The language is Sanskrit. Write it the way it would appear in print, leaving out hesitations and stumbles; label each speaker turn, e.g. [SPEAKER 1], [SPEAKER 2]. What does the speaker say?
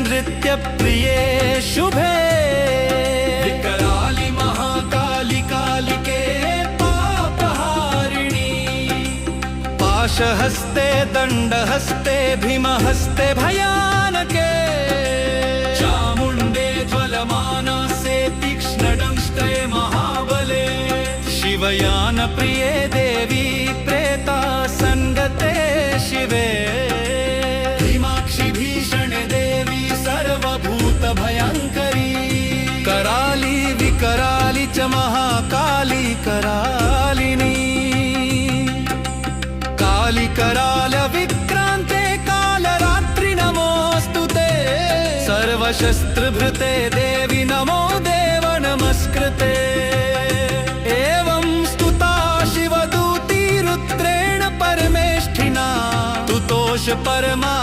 [SPEAKER 1] नृत्य प्रिये शुभे विकराली महाकाली कालिके पापहारिणी पाशहस्ते दंडहस्ते भीमहस्ते भयानके चामुंडे ज्वलमानसे तीक्ष्णदंष्टे महाबले शिवयान प्रिये देवी प्रेता संगते शिवे भीमाक्षि भीषणे देवी सर्वभूत भयंकरी कराली विकराली च महाकाली करालिनी काली कराल विक्रांते कालरात्रि नमोस्तुते सर्वशस्त्रभृते देवी नमो देव नमस्कृते एवं स्तुता शिवदूती रुद्रेण परमेष्ठिना तुतोष परमा